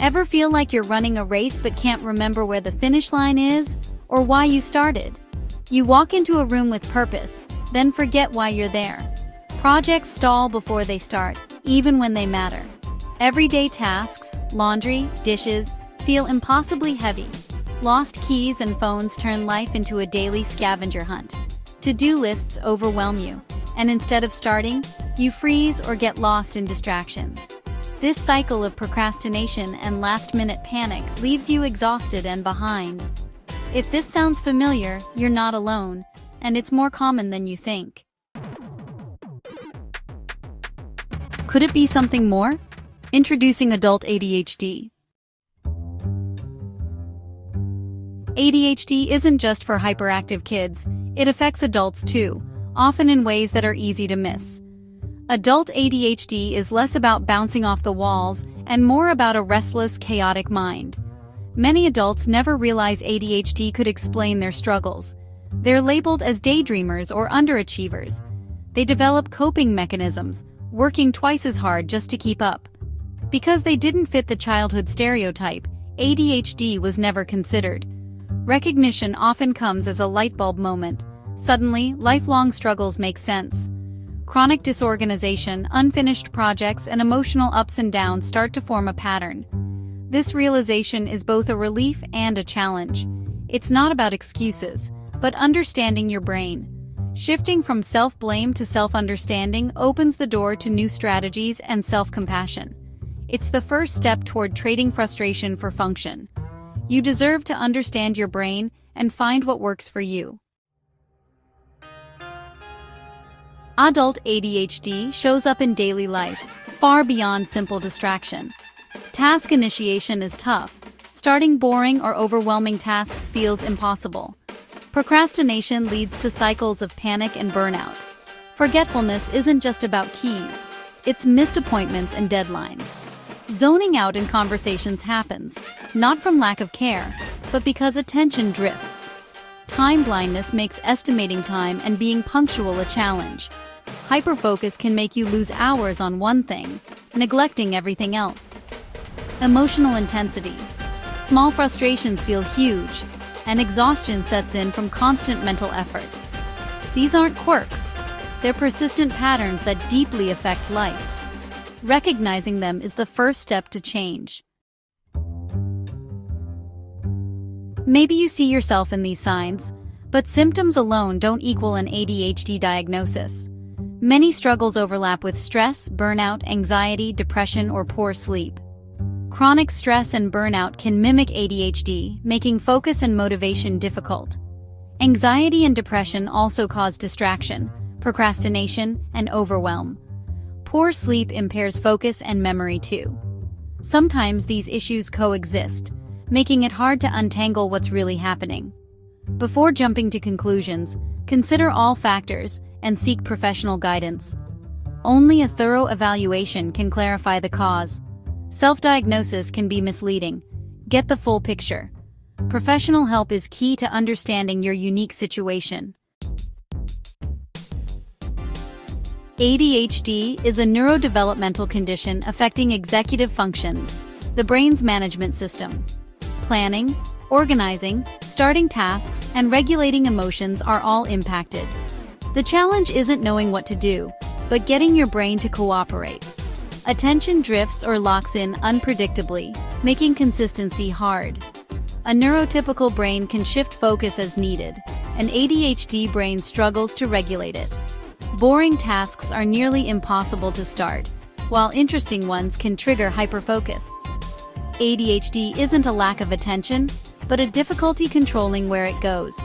Ever feel like you're running a race but can't remember where the finish line is, or why you started? You walk into a room with purpose, then forget why you're there. Projects stall before they start, even when they matter. Everyday tasks, laundry, dishes, feel impossibly heavy. Lost keys and phones turn life into a daily scavenger hunt. To-do lists overwhelm you, and instead of starting, you freeze or get lost in distractions. This cycle of procrastination and last-minute panic leaves you exhausted and behind. If this sounds familiar, you're not alone, and it's more common than you think. Could it be something more? Introducing adult ADHD. ADHD isn't just for hyperactive kids, it affects adults too, often in ways that are easy to miss. Adult ADHD is less about bouncing off the walls and more about a restless, chaotic mind. Many adults never realize ADHD could explain their struggles. They're labeled as daydreamers or underachievers. They develop coping mechanisms, working twice as hard just to keep up. Because they didn't fit the childhood stereotype, ADHD was never considered. Recognition often comes as a light bulb moment. Suddenly, lifelong struggles make sense. Chronic disorganization, unfinished projects, and emotional ups and downs start to form a pattern. This realization is both a relief and a challenge. It's not about excuses, but understanding your brain. Shifting from self-blame to self-understanding opens the door to new strategies and self-compassion. It's the first step toward trading frustration for function. You deserve to understand your brain and find what works for you. Adult ADHD shows up in daily life, far beyond simple distraction. Task initiation is tough. Starting boring or overwhelming tasks feels impossible. Procrastination leads to cycles of panic and burnout. Forgetfulness isn't just about keys, it's missed appointments and deadlines. Zoning out in conversations happens, not from lack of care, but because attention drifts. Time blindness makes estimating time and being punctual a challenge. Hyperfocus can make you lose hours on one thing, neglecting everything else. Emotional intensity. Small frustrations feel huge, and exhaustion sets in from constant mental effort. These aren't quirks, they're persistent patterns that deeply affect life. Recognizing them is the first step to change. Maybe you see yourself in these signs, but symptoms alone don't equal an ADHD diagnosis. Many struggles overlap with stress, burnout, anxiety, depression, or poor sleep. Chronic stress and burnout can mimic ADHD, making focus and motivation difficult. Anxiety and depression also cause distraction, procrastination, and overwhelm. Poor sleep impairs focus and memory too. Sometimes these issues coexist, making it hard to untangle what's really happening. Before jumping to conclusions, consider all factors and seek professional guidance. Only a thorough evaluation can clarify the cause. Self-diagnosis can be misleading. Get the full picture. Professional help is key to understanding your unique situation. ADHD is a neurodevelopmental condition affecting executive functions, the brain's management system. Planning, organizing, starting tasks, and regulating emotions are all impacted. The challenge isn't knowing what to do, but getting your brain to cooperate. Attention drifts or locks in unpredictably, making consistency hard. A neurotypical brain can shift focus as needed. An ADHD brain struggles to regulate it. Boring tasks are nearly impossible to start, while interesting ones can trigger hyperfocus. ADHD isn't a lack of attention, but a difficulty controlling where it goes.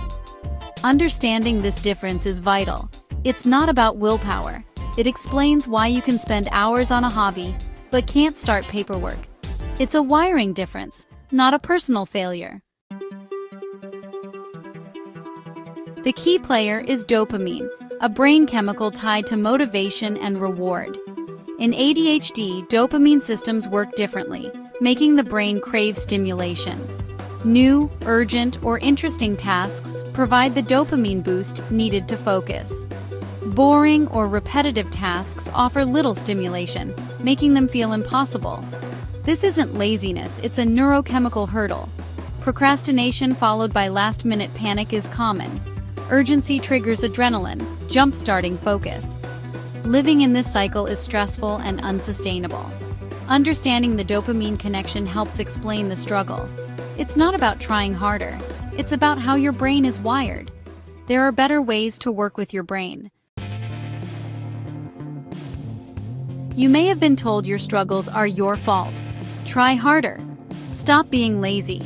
Understanding this difference is vital. It's not about willpower. It explains why you can spend hours on a hobby, but can't start paperwork. It's a wiring difference, not a personal failure. The key player is dopamine, a brain chemical tied to motivation and reward. In ADHD, dopamine systems work differently, making the brain crave stimulation. New, urgent, or interesting tasks provide the dopamine boost needed to focus. Boring or repetitive tasks offer little stimulation, making them feel impossible. This isn't laziness, it's a neurochemical hurdle. Procrastination followed by last-minute panic is common. Urgency triggers adrenaline, jump-starting focus. Living in this cycle is stressful and unsustainable. Understanding the dopamine connection helps explain the struggle. It's not about trying harder, it's about how your brain is wired. There are better ways to work with your brain. You may have been told your struggles are your fault. Try harder. Stop being lazy.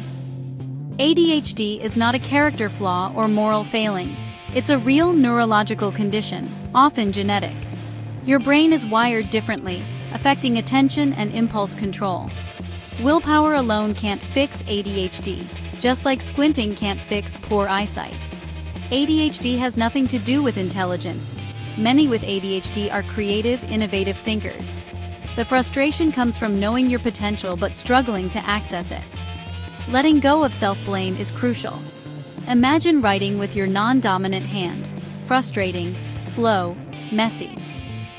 ADHD is not a character flaw or moral failing. It's a real neurological condition, often genetic. Your brain is wired differently, affecting attention and impulse control. Willpower alone can't fix ADHD, just like squinting can't fix poor eyesight. ADHD has nothing to do with intelligence. Many with ADHD are creative, innovative thinkers. The frustration comes from knowing your potential but struggling to access it. Letting go of self-blame is crucial. Imagine writing with your non-dominant hand. Frustrating, slow, messy.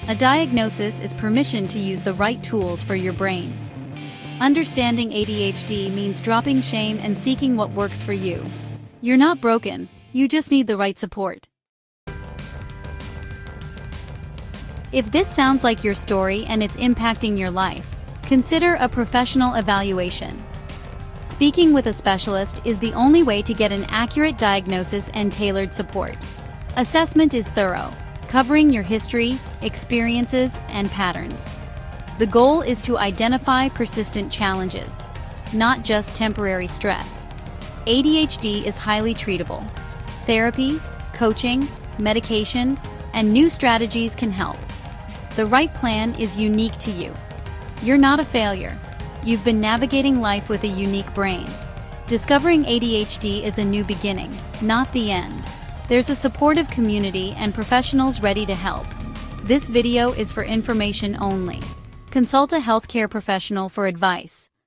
A diagnosis is permission to use the right tools for your brain. Understanding ADHD means dropping shame and seeking what works for you. You're not broken, you just need the right support. If this sounds like your story and it's impacting your life, consider a professional evaluation. Speaking with a specialist is the only way to get an accurate diagnosis and tailored support. Assessment is thorough, covering your history, experiences, and patterns. The goal is to identify persistent challenges, not just temporary stress. ADHD is highly treatable. Therapy, coaching, medication, and new strategies can help. The right plan is unique to you. You're not a failure. You've been navigating life with a unique brain. Discovering ADHD is a new beginning, not the end. There's a supportive community and professionals ready to help. This video is for information only. Consult a healthcare professional for advice.